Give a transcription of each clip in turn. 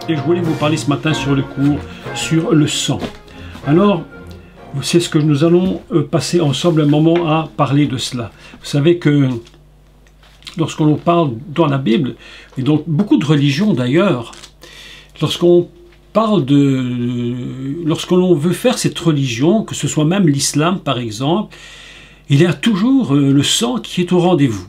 et je voulais vous parler ce matin sur le cours sur le sang. Alors, c'est ce que nous allons passer ensemble un moment à parler de cela. Vous savez que lorsqu'on parle dans la Bible, et donc beaucoup de religions d'ailleurs, lorsqu'on veut faire cette religion, que ce soit même l'islam par exemple, il y a toujours le sang qui est au rendez-vous.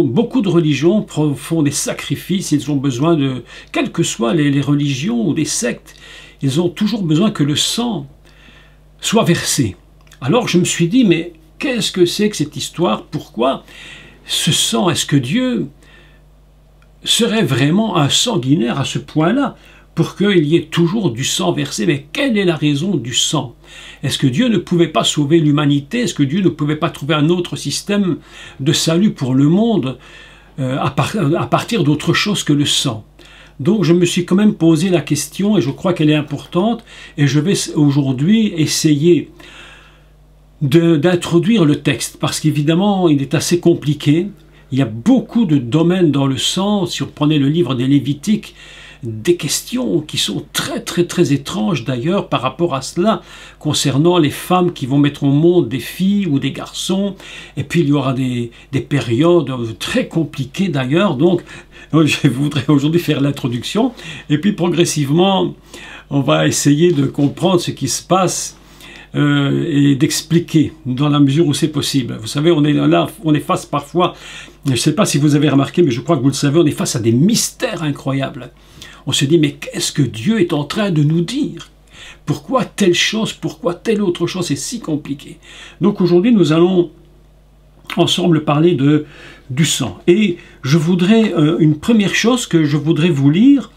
Beaucoup de religions font des sacrifices, ils ont besoin de, quelles que soient les religions ou des sectes, ils ont toujours besoin que le sang soit versé. Alors je me suis dit, mais qu'est-ce que c'est que cette histoire? Pourquoi ce sang? Est-ce que Dieu serait vraiment un sanguinaire à ce point-là pour qu'il y ait toujours du sang versé? Mais quelle est la raison du sang? Est-ce que Dieu ne pouvait pas sauver l'humanité? Est-ce que Dieu ne pouvait pas trouver un autre système de salut pour le monde à partir d'autre chose que le sang? Donc je me suis quand même posé la question, et je crois qu'elle est importante, et je vais aujourd'hui essayer d'introduire le texte, parce qu'évidemment il est assez compliqué. Il y a beaucoup de domaines dans le sang. Si vous prenez le livre des Lévitiques, des questions qui sont très étranges d'ailleurs par rapport à cela, concernant les femmes qui vont mettre au monde des filles ou des garçons, et puis il y aura des périodes très compliquées d'ailleurs. Donc je voudrais aujourd'hui faire l'introduction, et puis progressivement on va essayer de comprendre ce qui se passe et d'expliquer dans la mesure où c'est possible. Vous savez, on est face parfois, je ne sais pas si vous avez remarqué, mais je crois que vous le savez, on est face à des mystères incroyables. On se dit, mais qu'est-ce que Dieu est en train de nous dire? Pourquoi telle chose, pourquoi telle autre chose? C'est si compliqué. Donc aujourd'hui, nous allons ensemble parler du sang. Et je voudrais, une première chose que je voudrais vous lire,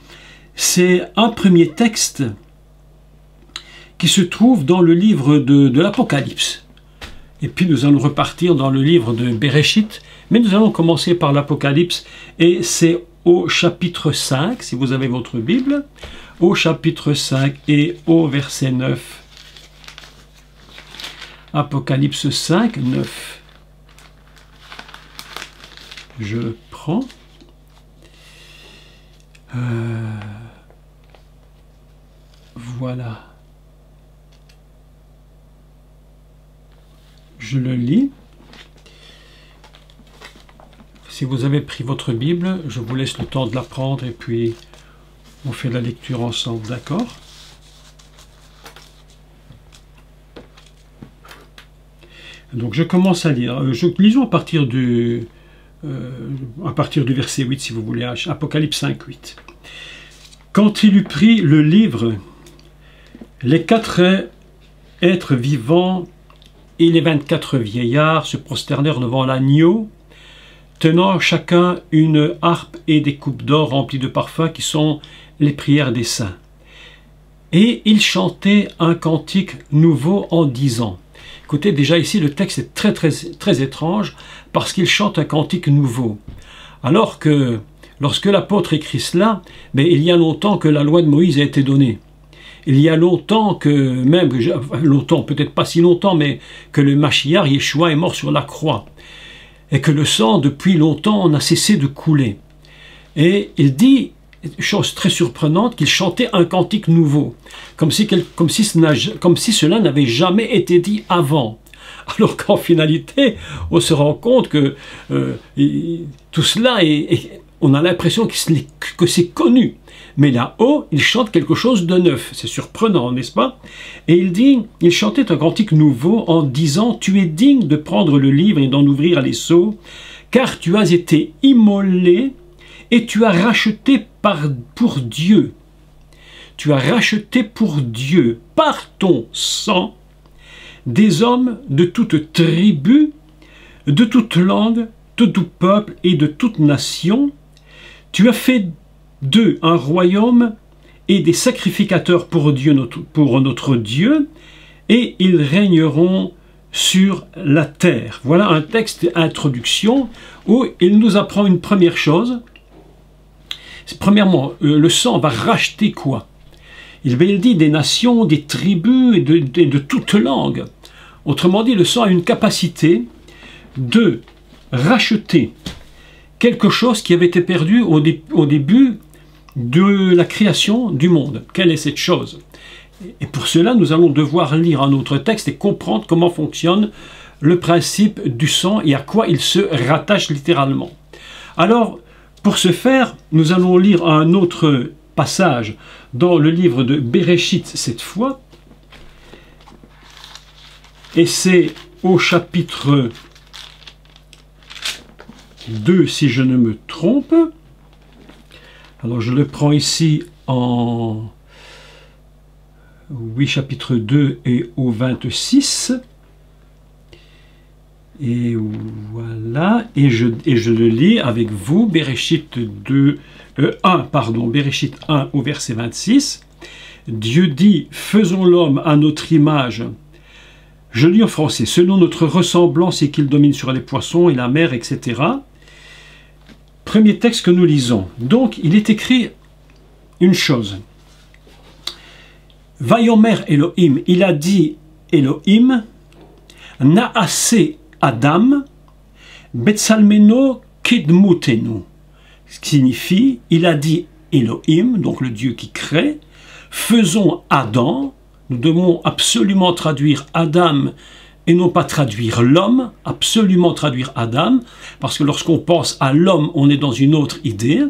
c'est un premier texte qui se trouve dans le livre de l'Apocalypse. Et puis nous allons repartir dans le livre de Bereshit, mais nous allons commencer par l'Apocalypse, et c'est au chapitre 5, si vous avez votre Bible, au chapitre 5 et au verset 9. Apocalypse 5, 9. Je prends. Voilà. Je le lis. Si vous avez pris votre Bible, je vous laisse le temps de la prendre et puis on fait la lecture ensemble, d'accord? Donc je commence à lire. Lisons à partir du verset 8 si vous voulez, Apocalypse 5, 8. Quand il eut pris le livre, les 4 êtres vivants et les 24 vieillards se prosternèrent devant l'agneau, tenant chacun une harpe et des coupes d'or remplies de parfums qui sont les prières des saints. Et ils chantaient un cantique nouveau en disant. Écoutez, déjà ici le texte est très étrange parce qu'il chante un cantique nouveau. Alors que lorsque l'apôtre écrit cela, mais il y a longtemps que la loi de Moïse a été donnée. Il y a longtemps peut-être pas si longtemps, mais que le Mashiach, Yeshua, est mort sur la croix. Et que le sang, depuis longtemps, n'a cessé de couler. Et il dit, chose très surprenante, qu'il chantait un cantique nouveau, comme si cela n'avait jamais été dit avant. Alors qu'en finalité, on se rend compte que tout cela, on a l'impression que c'est connu. Mais là-haut, il chante quelque chose de neuf. C'est surprenant, n'est-ce pas? Et il chantait un cantique nouveau en disant « Tu es digne de prendre le livre et d'en ouvrir les sceaux, car tu as été immolé et tu as racheté pour Dieu. Tu as racheté pour Dieu, par ton sang, des hommes de toute tribu, de toute langue, de tout peuple et de toute nation. Tu as fait d'eux un royaume et des sacrificateurs pour notre Dieu, et ils régneront sur la terre. » Voilà un texte introduction où il nous apprend une première chose. Premièrement, le sang va racheter quoi? Il dit des nations, des tribus et de toutes langues. Autrement dit, le sang a une capacité de racheter quelque chose qui avait été perdu au début de la création du monde. Quelle est cette chose? Et pour cela, nous allons devoir lire un autre texte et comprendre comment fonctionne le principe du sang et à quoi il se rattache littéralement. Alors, pour ce faire, nous allons lire un autre passage dans le livre de Bereshit cette fois. Et c'est au chapitre 2, si je ne me trompe. Alors, je le prends ici en... Oui, chapitre 2 et au 26. Et voilà, et je le lis avec vous, Bereshit 1 au verset 26. Dieu dit, faisons l'homme à notre image. Je lis en français, selon notre ressemblance et qu'il domine sur les poissons et la mer, etc. Premier texte que nous lisons. Donc, il est écrit une chose. Vayomer Elohim, il a dit Elohim, Naase Adam, Betsalmeno Kidmutenu, ce qui signifie, il a dit Elohim, donc le Dieu qui crée, faisons Adam, nous devons absolument traduire Adam et non pas traduire l'homme, absolument traduire Adam, parce que lorsqu'on pense à l'homme, on est dans une autre idée.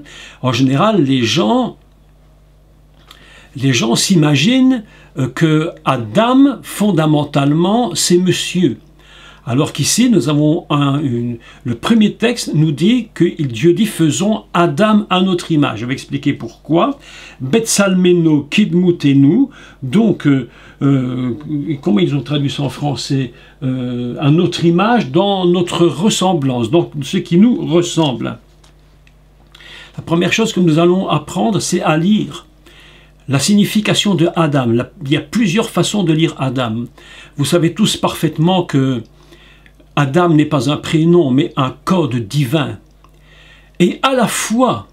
En général, les gens s'imaginent que Adam, fondamentalement, c'est monsieur. Alors qu'ici, nous avons le premier texte nous dit que Dieu dit « faisons Adam à notre image ». Je vais expliquer pourquoi. « Betsalmeno kidmutenu », donc, comment ils ont traduit ça en français, à notre image, dans notre ressemblance, donc ce qui nous ressemble. La première chose que nous allons apprendre, c'est à lire la signification de Adam. Il y a plusieurs façons de lire Adam. Vous savez tous parfaitement que Adam n'est pas un prénom, mais un code divin. Et à la fois,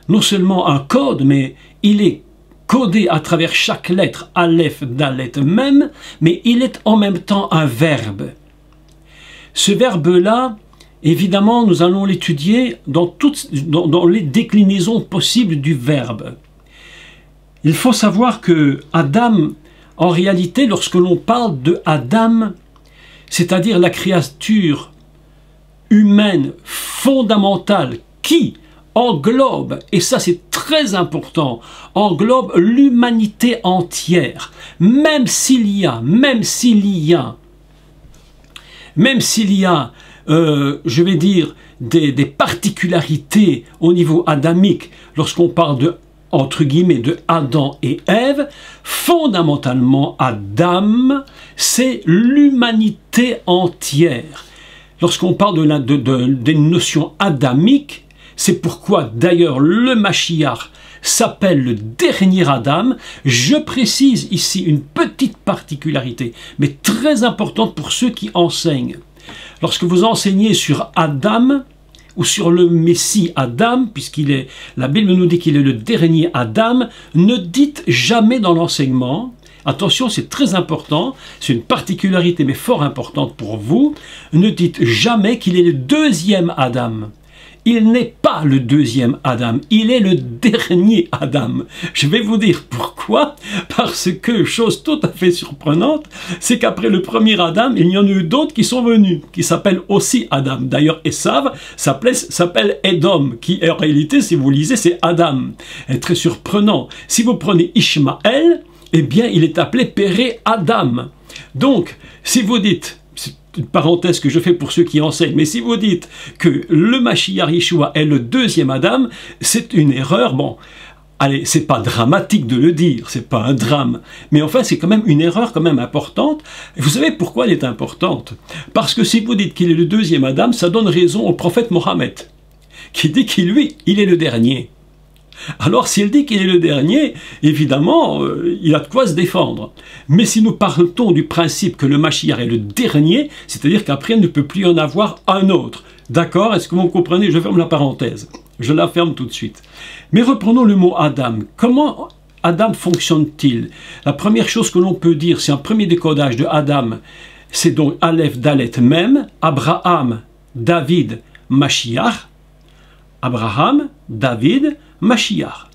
non seulement un code, mais il est codé à travers chaque lettre, Aleph, Dalet, même, mais il est en même temps un verbe. Ce verbe-là, évidemment, nous allons l'étudier dans les déclinaisons possibles du verbe. Il faut savoir que Adam, en réalité, lorsque l'on parle de Adam, c'est-à-dire la créature humaine fondamentale qui englobe, et ça c'est très important, englobe l'humanité entière, même s'il y a, je vais dire, des particularités au niveau adamique, lorsqu'on parle de, entre guillemets, de Adam et Ève, fondamentalement, Adam, c'est l'humanité entière. Lorsqu'on parle des notions adamiques, c'est pourquoi d'ailleurs le Mashiach s'appelle le dernier Adam. Je précise ici une petite particularité, mais très importante pour ceux qui enseignent. Lorsque vous enseignez sur Adam, ou sur le Messie Adam, la Bible nous dit qu'il est le dernier Adam, ne dites jamais dans l'enseignement, attention c'est très important, c'est une particularité mais fort importante pour vous, ne dites jamais qu'il est le deuxième Adam. Il n'est pas le deuxième Adam, il est le dernier Adam. Je vais vous dire pourquoi, parce que, chose tout à fait surprenante, c'est qu'après le premier Adam, il y en a eu d'autres qui sont venus, qui s'appellent aussi Adam. D'ailleurs, Esav s'appelle Edom, qui en réalité, si vous lisez, c'est Adam. C'est très surprenant. Si vous prenez Ishmaël, eh bien, il est appelé Péré Adam. Donc, si vous dites... une parenthèse que je fais pour ceux qui enseignent, mais si vous dites que le Mashiach Yeshua est le deuxième Adam, c'est une erreur. Bon, allez, c'est pas dramatique de le dire, c'est pas un drame, mais enfin c'est quand même une erreur quand même importante. Et vous savez pourquoi elle est importante? Parce que si vous dites qu'il est le deuxième Adam, ça donne raison au prophète Mohammed, qui dit qu'il, lui, il est le dernier. Alors s'il dit qu'il est le dernier, évidemment, il a de quoi se défendre. Mais si nous partons du principe que le Mashiach est le dernier, c'est-à-dire qu'après il ne peut plus y en avoir un autre. D'accord? Est-ce que vous comprenez? Je ferme la parenthèse. Je la ferme tout de suite. Mais reprenons le mot Adam. Comment Adam fonctionne-t-il? La première chose que l'on peut dire, c'est un premier décodage de Adam, c'est donc Aleph, Dalet, Mem, Abraham, David, Mashiach. Abraham, David, Mashiach.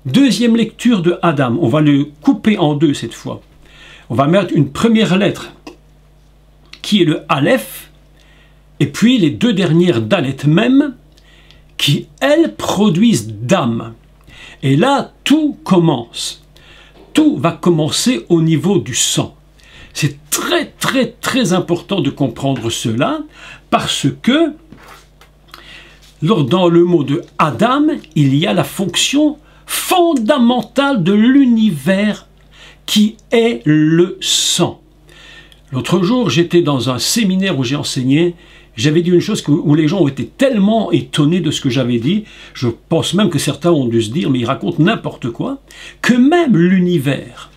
Deuxième lecture de Adam. On va le couper en deux cette fois. On va mettre une première lettre qui est le Aleph, et puis les deux dernières Dalet même, qui, elles, produisent Dam. Et là, tout commence. Tout va commencer au niveau du sang. C'est très, très, très important de comprendre cela, parce que, dans le mot de Adam, il y a la fonction fondamentale de l'univers qui est le sang. L'autre jour, j'étais dans un séminaire où j'ai enseigné. J'avais dit une chose où les gens ont été tellement étonnés de ce que j'avais dit, je pense même que certains ont dû se dire, mais ils racontent n'importe quoi, que même l'univers,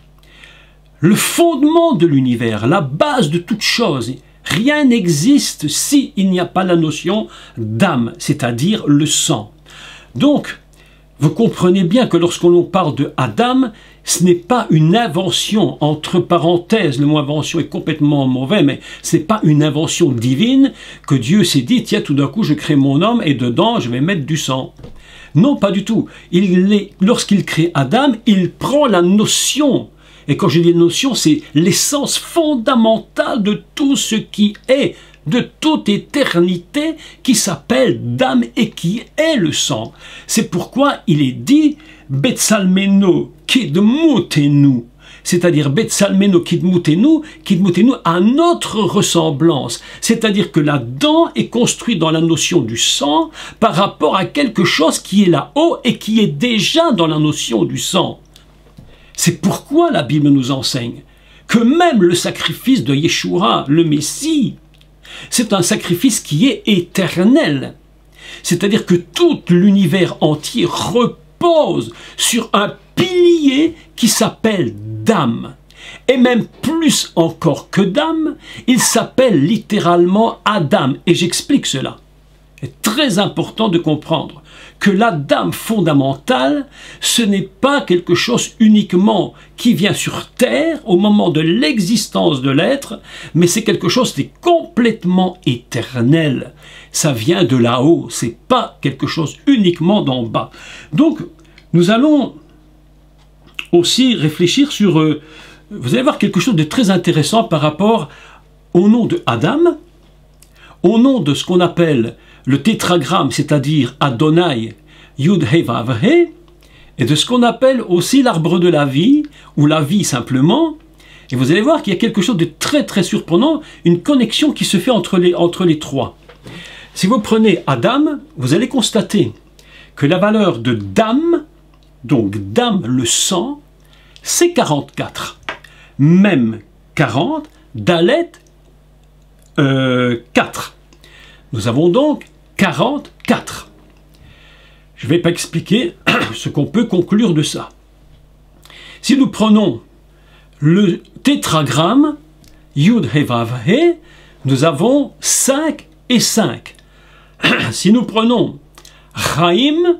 le fondement de l'univers, la base de toute chose, rien n'existe s'il n'y a pas la notion d'âme, c'est-à-dire le sang. Donc, vous comprenez bien que lorsqu'on parle de Adam, ce n'est pas une invention, entre parenthèses, le mot invention est complètement mauvais, mais ce n'est pas une invention divine que Dieu s'est dit, tiens, tout d'un coup, je crée mon homme et dedans, je vais mettre du sang. Non, pas du tout. Lorsqu'il crée Adam, il prend la notion, et quand je dis notion, c'est l'essence fondamentale de tout ce qui est, de toute éternité, qui s'appelle d'âme et qui est le sang. C'est pourquoi il est dit Betsalmeno kidmutenu, c'est-à-dire Betsalmeno kidmutenu à notre ressemblance. C'est-à-dire que la dent est construite dans la notion du sang par rapport à quelque chose qui est là-haut et qui est déjà dans la notion du sang. C'est pourquoi la Bible nous enseigne que même le sacrifice de Yeshua, le Messie, c'est un sacrifice qui est éternel. C'est-à-dire que tout l'univers entier repose sur un pilier qui s'appelle d'âme. Et même plus encore que d'âme, il s'appelle littéralement Adam. Et j'explique cela. C'est très important de comprendre que la dame fondamentale, ce n'est pas quelque chose uniquement qui vient sur terre au moment de l'existence de l'être, mais c'est quelque chose qui est complètement éternel. Ça vient de là-haut, c'est pas quelque chose uniquement d'en bas. Donc, nous allons aussi réfléchir sur... vous allez voir quelque chose de très intéressant par rapport au nom de Adam, au nom de ce qu'on appelle le tétragramme, c'est-à-dire Adonai, Yud He Vav He, et de ce qu'on appelle aussi l'arbre de la vie, ou la vie simplement. Et vous allez voir qu'il y a quelque chose de très très surprenant, une connexion qui se fait entre les trois. Si vous prenez Adam, vous allez constater que la valeur de Dam, donc Dam, le sang, c'est 44. Même 40, Dalet, 4. Nous avons donc 44. Je ne vais pas expliquer ce qu'on peut conclure de ça. Si nous prenons le tétragramme, Yud He Vav He, nous avons 5 et 5. Si nous prenons Chaim,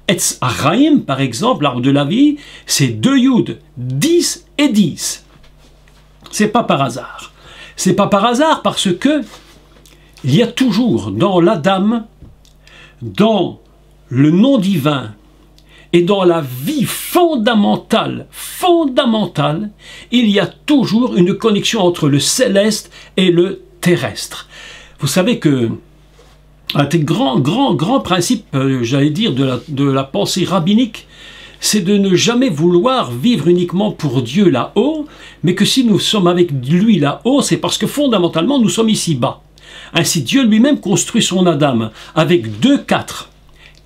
Etz Chaim, par exemple, l'arbre de la vie, c'est 2 Yud, 10 et 10. C'est pas par hasard. C'est pas par hasard parce que il y a toujours dans l'Adam, dans le nom divin et dans la vie fondamentale, il y a toujours une connexion entre le céleste et le terrestre. Vous savez que un des grands principes, j'allais dire, de la pensée rabbinique, c'est de ne jamais vouloir vivre uniquement pour Dieu là-haut, mais que si nous sommes avec lui là-haut, c'est parce que fondamentalement nous sommes ici-bas. Ainsi Dieu lui-même construit son Adam avec 2, 4,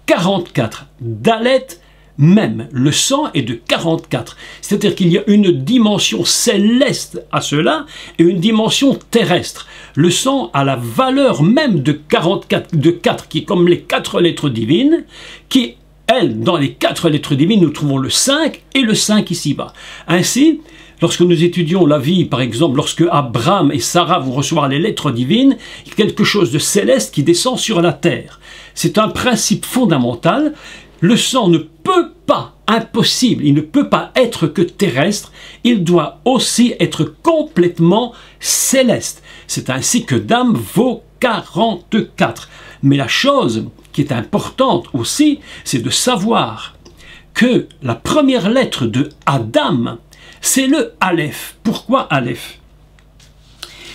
44, Dalet même, le sang est de 44. C'est-à-dire qu'il y a une dimension céleste à cela et une dimension terrestre. Le sang a la valeur même de 44, de 4, qui est comme les 4 lettres divines, qui, elles, dans les 4 lettres divines, nous trouvons le 5 et le 5 ici-bas. Ainsi, lorsque nous étudions la vie, par exemple, lorsque Abraham et Sarah vont recevoir les lettres divines, il y a quelque chose de céleste qui descend sur la terre. C'est un principe fondamental. Le sang ne peut pas, impossible, il ne peut pas être que terrestre, il doit aussi être complètement céleste. C'est ainsi que Dam vaut 44. Mais la chose qui est importante aussi, c'est de savoir que la première lettre de Adam, c'est le Aleph. Pourquoi Aleph?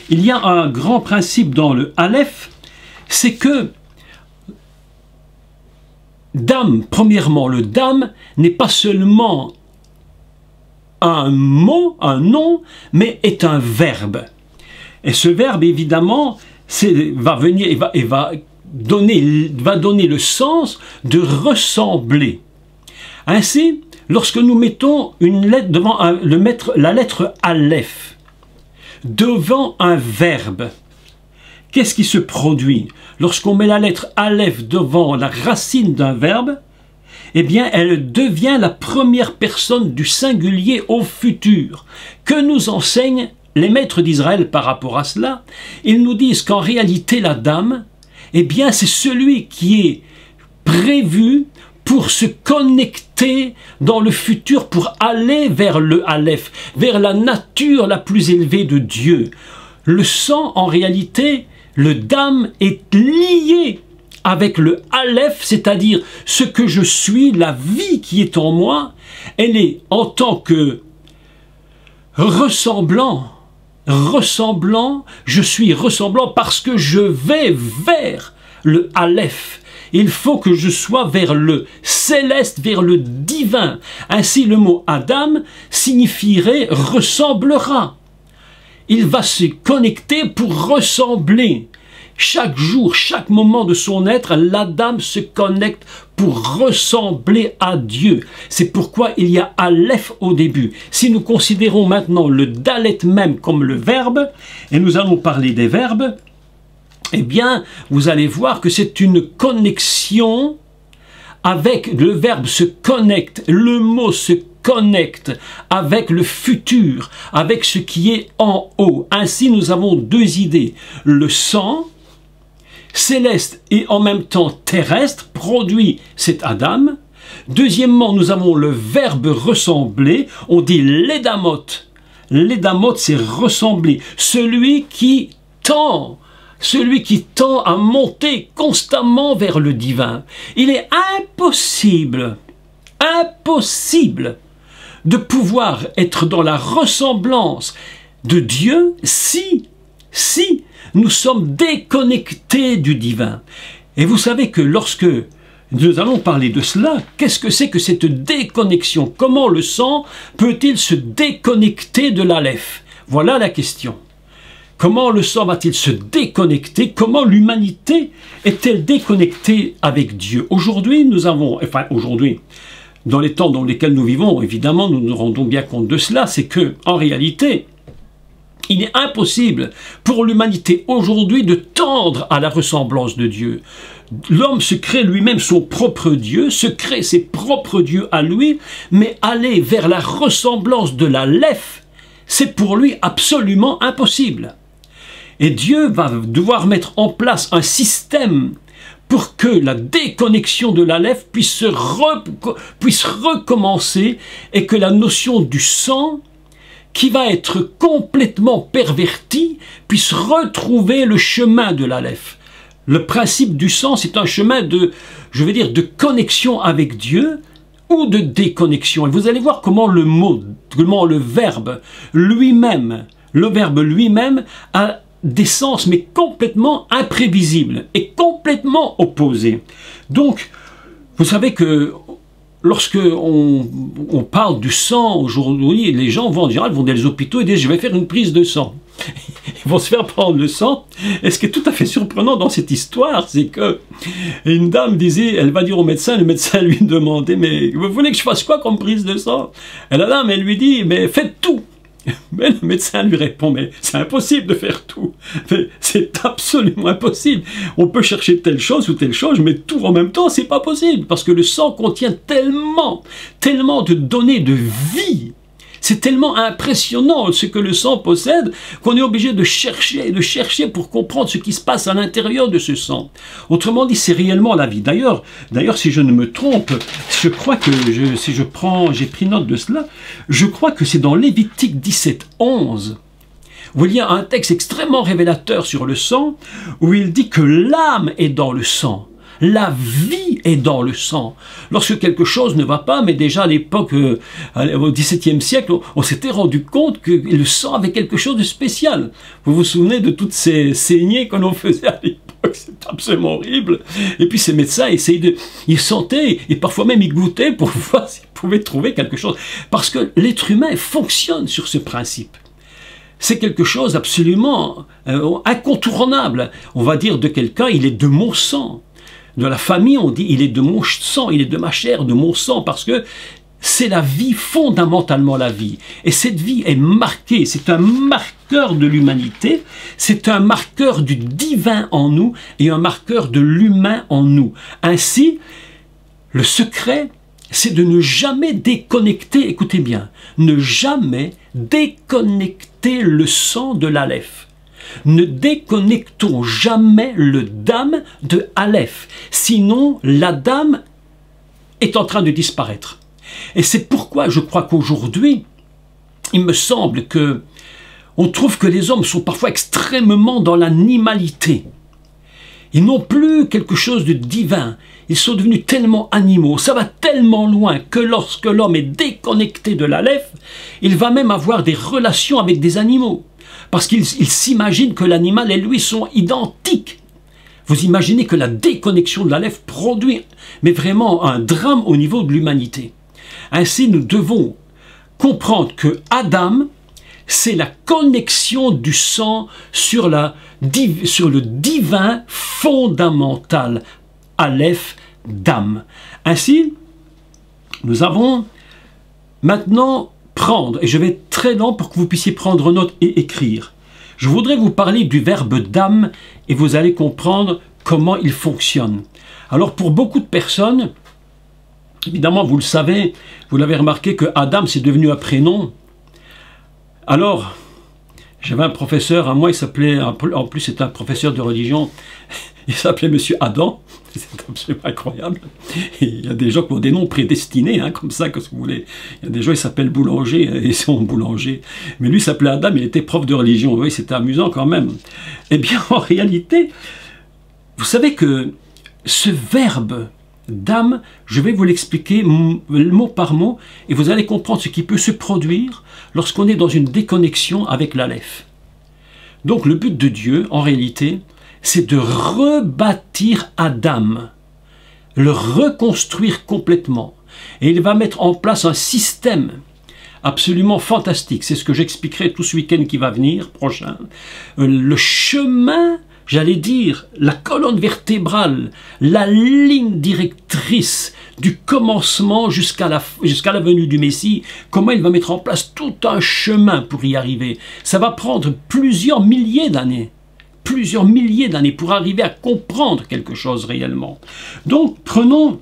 Il y a un grand principe dans le Aleph, c'est que Dam, premièrement, le Dam n'est pas seulement un mot, un nom, mais est un verbe. Et ce verbe, évidemment, va venir et va donner le sens de ressembler. Ainsi, lorsque nous mettons une lettre devant la lettre Aleph devant un verbe, qu'est-ce qui se produit? Lorsqu'on met la lettre Aleph devant la racine d'un verbe, eh bien, elle devient la première personne du singulier au futur. Que nous enseignent les maîtres d'Israël par rapport à cela? Ils nous disent qu'en réalité, la dame, eh bien, c'est celui qui est prévu pour se connecter dans le futur, pour aller vers le Aleph, vers la nature la plus élevée de Dieu. Le sang, en réalité, le dam est lié avec le Aleph, c'est-à-dire ce que je suis, la vie qui est en moi, elle est en tant que ressemblant, je suis ressemblant parce que je vais vers le Aleph. Il faut que je sois vers le céleste, vers le divin. Ainsi, le mot Adam signifierait ressemblera. Il va se connecter pour ressembler. Chaque jour, chaque moment de son être, l'Adam se connecte pour ressembler à Dieu. C'est pourquoi il y a Aleph au début. Si nous considérons maintenant le Dalet même comme le verbe, et nous allons parler des verbes, eh bien, vous allez voir que c'est une connexion avec le verbe se connecte, le mot se connecte avec le futur, avec ce qui est en haut. Ainsi, nous avons deux idées. Le sang, céleste et en même temps terrestre, produit cet Adam. Deuxièmement, nous avons le verbe ressembler. On dit l'édamot. L'édamot, c'est ressembler. Celui qui tend à monter constamment vers le divin. Il est impossible de pouvoir être dans la ressemblance de Dieu si nous sommes déconnectés du divin. Et vous savez que lorsque nous allons parler de cela, qu'est-ce que c'est que cette déconnexion? Comment le sang peut-il se déconnecter de l'Aleph? Voilà la question. Comment le sang va-t-il se déconnecter? Comment l'humanité est-elle déconnectée avec Dieu? Aujourd'hui, dans les temps dans lesquels nous vivons, évidemment, nous nous rendons bien compte de cela, c'est que, en réalité, il est impossible pour l'humanité aujourd'hui de tendre à la ressemblance de Dieu. L'homme se crée lui-même son propre Dieu, se crée ses propres dieux à lui, mais aller vers la ressemblance de l'Aleph, c'est pour lui absolument impossible. Et Dieu va devoir mettre en place un système pour que la déconnexion de l'Aleph puisse recommencer et que la notion du sang, qui va être complètement pervertie, puisse retrouver le chemin de l'Aleph. Le principe du sang, c'est un chemin de connexion avec Dieu ou de déconnexion. Et vous allez voir comment le verbe lui-même a des sens, mais complètement imprévisibles et complètement opposés. Donc, vous savez que lorsque on parle du sang aujourd'hui, les gens vont en général vont dans les hôpitaux et disent je vais faire une prise de sang. Ils vont se faire prendre le sang. Et ce qui est tout à fait surprenant dans cette histoire, c'est que une dame disait, elle va dire au médecin, le médecin lui demandait mais vous voulez que je fasse quoi comme prise de sang? Et la dame elle lui dit mais faites tout. Mais le médecin lui répond, mais c'est impossible de faire tout. C'est absolument impossible. On peut chercher telle chose ou telle chose, mais tout en même temps, c'est pas possible. Parce que le sang contient tellement de données de vie. C'est tellement impressionnant ce que le sang possède qu'on est obligé de chercher pour comprendre ce qui se passe à l'intérieur de ce sang. Autrement dit, c'est réellement la vie. D'ailleurs, si je ne me trompe, je crois que j'ai pris note de cela, je crois que c'est dans Lévitique 17:11 où il y a un texte extrêmement révélateur sur le sang, où il dit que l'âme est dans le sang. La vie est dans le sang. Lorsque quelque chose ne va pas, mais déjà à l'époque, au XVIIe siècle, on s'était rendu compte que le sang avait quelque chose de spécial. Vous vous souvenez de toutes ces saignées que l'on faisait à l'époque? C'est absolument horrible. Et puis ces médecins essayaient ils sentaient, et parfois même ils goûtaient pour voir s'ils pouvaient trouver quelque chose. Parce que l'être humain fonctionne sur ce principe. C'est quelque chose absolument incontournable. On va dire de quelqu'un, il est de mon sang. De la famille, on dit, il est de mon sang, il est de ma chair, de mon sang, parce que c'est la vie, fondamentalement la vie. Et cette vie est marquée, c'est un marqueur de l'humanité, c'est un marqueur du divin en nous et un marqueur de l'humain en nous. Ainsi, le secret, c'est de ne jamais déconnecter, écoutez bien, ne jamais déconnecter le sang de l'Aleph. Ne déconnectons jamais le dam de Aleph, sinon la dame est en train de disparaître. Et c'est pourquoi je crois qu'aujourd'hui, il me semble que on trouve que les hommes sont parfois extrêmement dans l'animalité. Ils n'ont plus quelque chose de divin. Ils sont devenus tellement animaux. Ça va tellement loin que lorsque l'homme est déconnecté de l'Aleph, il va même avoir des relations avec des animaux. Parce qu'il s'imagine que l'animal et lui sont identiques. Vous imaginez que la déconnexion de l'Aleph produit, mais vraiment un drame au niveau de l'humanité. Ainsi, nous devons comprendre que Adam, c'est la connexion du sang sur le divin fondamental, Aleph, Dam. Ainsi, nous avons maintenant prendre, et je vais être très lent pour que vous puissiez prendre note et écrire. Je voudrais vous parler du verbe Dam et vous allez comprendre comment il fonctionne. Alors pour beaucoup de personnes, évidemment vous le savez, vous l'avez remarqué que Adam c'est devenu un prénom. Alors, j'avais un professeur, à moi il s'appelait, en plus c'est un professeur de religion, il s'appelait Monsieur Adam, c'est absolument incroyable. Et il y a des gens qui ont des noms prédestinés, hein, comme ça, que vous voulez. Il y a des gens qui s'appellent Boulanger, et ils sont boulangers. Mais lui s'appelait Adam, il était prof de religion. Oui, c'était amusant quand même. Eh bien, en réalité, vous savez que ce verbe d'âme, je vais vous l'expliquer mot par mot, et vous allez comprendre ce qui peut se produire lorsqu'on est dans une déconnexion avec l'Aleph. Donc le but de Dieu, en réalité, c'est de rebâtir Adam, le reconstruire complètement. Et il va mettre en place un système absolument fantastique. C'est ce que j'expliquerai tout ce week-end qui va venir, prochain. Le chemin, j'allais dire, la colonne vertébrale, la ligne directrice du commencement jusqu'à la venue du Messie, comment il va mettre en place tout un chemin pour y arriver. Ça va prendre plusieurs milliers d'années pour arriver à comprendre quelque chose réellement. Donc, prenons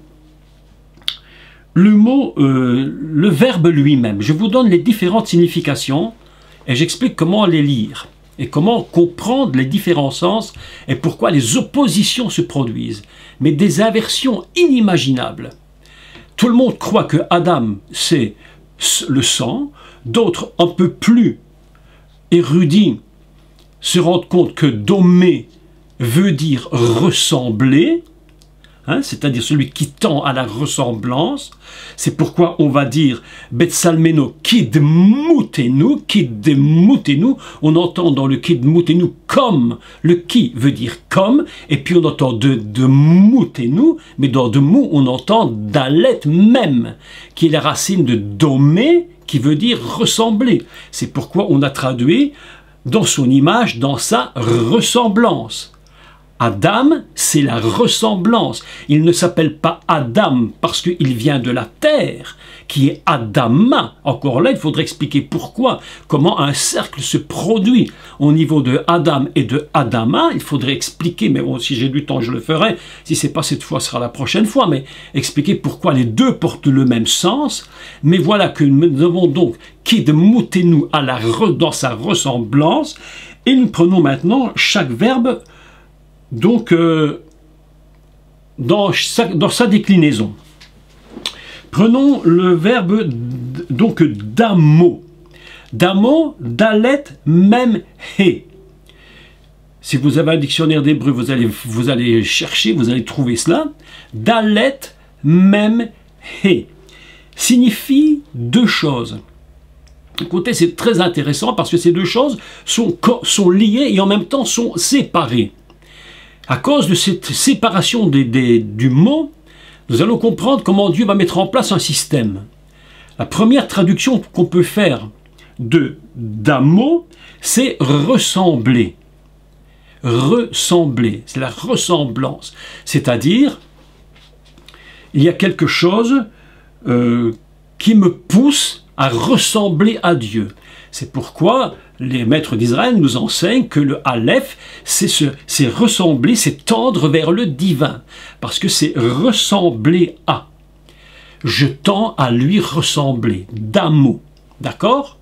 le mot, le verbe lui-même. Je vous donne les différentes significations et j'explique comment les lire et comment comprendre les différents sens et pourquoi les oppositions se produisent, mais des inversions inimaginables. Tout le monde croit que Adam, c'est le sang, d'autres un peu plus érudits se rendent compte que dommer veut dire ressembler, hein, c'est-à-dire celui qui tend à la ressemblance. C'est pourquoi on va dire Betsalmeno kidmutenu, on entend dans le kidmutenu comme, le qui veut dire comme, et puis on entend de mutenu, mais dans de mou on entend dalet même, qui est la racine de dommer, qui veut dire ressembler. C'est pourquoi on a traduit dans son image, dans sa ressemblance. Adam, c'est la ressemblance. Il ne s'appelle pas Adam parce qu'il vient de la terre, qui est Adama. Encore là, il faudrait expliquer pourquoi, comment un cercle se produit au niveau de Adam et de Adama. Il faudrait expliquer, mais bon, si j'ai du temps, je le ferai. Si ce n'est pas cette fois, ce sera la prochaine fois, mais expliquer pourquoi les deux portent le même sens. Mais voilà que nous avons donc Kidmutenu dans sa ressemblance, et nous prenons maintenant chaque verbe donc dans sa déclinaison. Prenons le verbe donc damo. Damo, dalet, même, he. Si vous avez un dictionnaire d'hébreu, vous allez chercher, vous allez trouver cela. Dalet Mem He signifie deux choses. Écoutez, c'est très intéressant parce que ces deux choses sont liées et en même temps sont séparées. À cause de cette séparation du mot, nous allons comprendre comment Dieu va mettre en place un système. La première traduction qu'on peut faire d'un mot, c'est ressembler. Ressembler, c'est la ressemblance. C'est-à-dire, il y a quelque chose qui me pousse à ressembler à Dieu. C'est pourquoi les maîtres d'Israël nous enseignent que le Aleph, c'est ressembler, c'est tendre vers le divin. Parce que c'est ressembler à. Je tends à lui ressembler, d'amo. D'accord?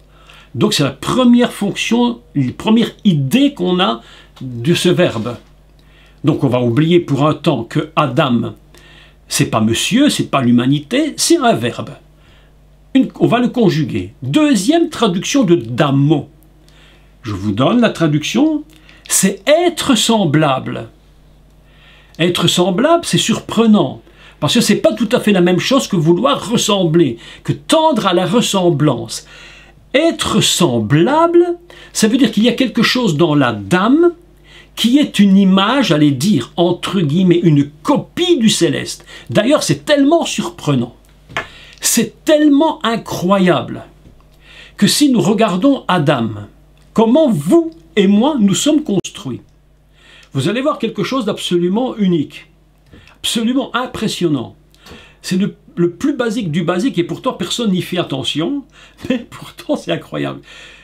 Donc c'est la première fonction, la première idée qu'on a de ce verbe. Donc on va oublier pour un temps que Adam, c'est pas monsieur, c'est pas l'humanité, c'est un verbe. On va le conjuguer. Deuxième traduction de damo. Je vous donne la traduction, c'est être semblable. Être semblable, c'est surprenant. Parce que c'est pas tout à fait la même chose que vouloir ressembler, que tendre à la ressemblance. Être semblable, ça veut dire qu'il y a quelque chose dans la dame qui est une image, allez dire, entre guillemets, une copie du céleste. D'ailleurs, c'est tellement surprenant, c'est tellement incroyable, que si nous regardons Adam, comment vous et moi nous sommes construits, vous allez voir quelque chose d'absolument unique, absolument impressionnant. C'est le plus basique du basique et pourtant personne n'y fait attention, mais pourtant c'est incroyable.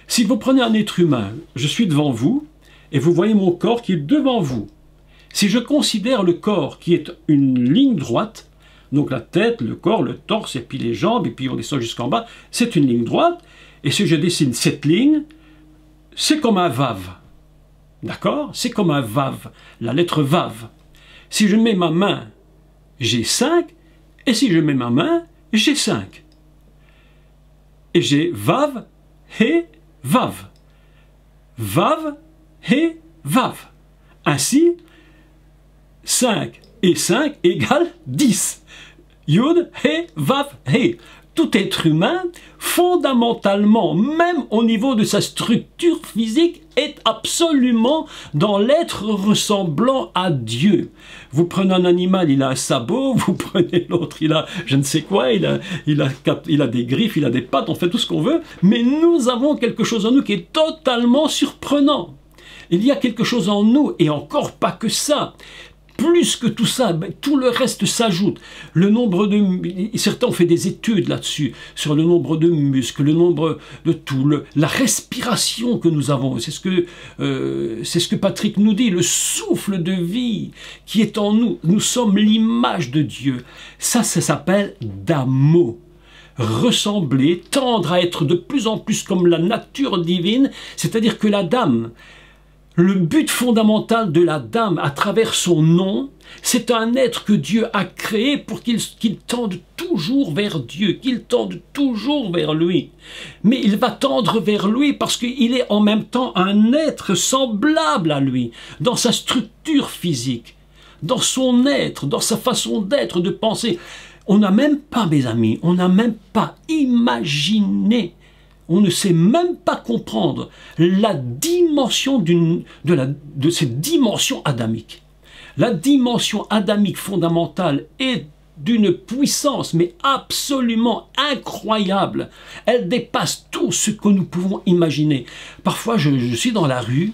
Si vous prenez un être humain, je suis devant vous, et vous voyez mon corps qui est devant vous. Si je considère le corps qui est une ligne droite, donc la tête, le corps, le torse, et puis les jambes, et puis on descend jusqu'en bas, c'est une ligne droite, et si je dessine cette ligne, c'est comme un vav. D'accord? C'est comme un vav, la lettre vav. Si je mets ma main, j'ai 5, et si je mets ma main, j'ai 5. Et j'ai vav, he, vav. Vav, he, vav. Ainsi, 5 et 5 égale 10. Yud, he, vav, he. Tout être humain, fondamentalement, même au niveau de sa structure physique, est absolument dans l'être ressemblant à Dieu. Vous prenez un animal, il a un sabot, vous prenez l'autre, il a je ne sais quoi, il a des griffes, il a des pattes, on fait tout ce qu'on veut, mais nous avons quelque chose en nous qui est totalement surprenant. Il y a quelque chose en nous, et encore pas que ça. Plus que tout ça, tout le reste s'ajoute. Le nombre de... Certains ont fait des études là-dessus, sur le nombre de muscles, le nombre de tout, la respiration que nous avons. C'est ce que Patrick nous dit, le souffle de vie qui est en nous. Nous sommes l'image de Dieu. Ça s'appelle damo. Ressembler, tendre à être de plus en plus comme la nature divine, c'est-à-dire que la dame... Le but fondamental de la dame, à travers son nom, c'est un être que Dieu a créé pour qu'il tende toujours vers Dieu, qu'il tende toujours vers lui. Mais il va tendre vers lui parce qu'il est en même temps un être semblable à lui, dans sa structure physique, dans son être, dans sa façon d'être, de penser. On n'a même pas, mes amis, on n'a même pas imaginé. On ne sait même pas comprendre la dimension de cette dimension adamique. La dimension adamique fondamentale est d'une puissance, mais absolument incroyable. Elle dépasse tout ce que nous pouvons imaginer. Parfois, je suis dans la rue,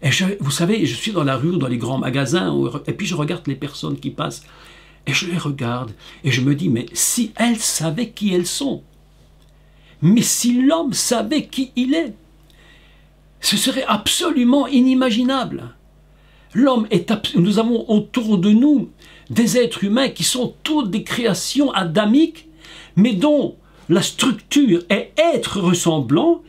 et vous savez, je suis dans la rue, dans les grands magasins, et puis je regarde les personnes qui passent, et je les regarde, et je me dis, mais si elles savaient qui elles sont, mais si l'homme savait qui il est, ce serait absolument inimaginable. Nous avons autour de nous des êtres humains qui sont toutes des créations adamiques, mais dont la structure est être ressemblant.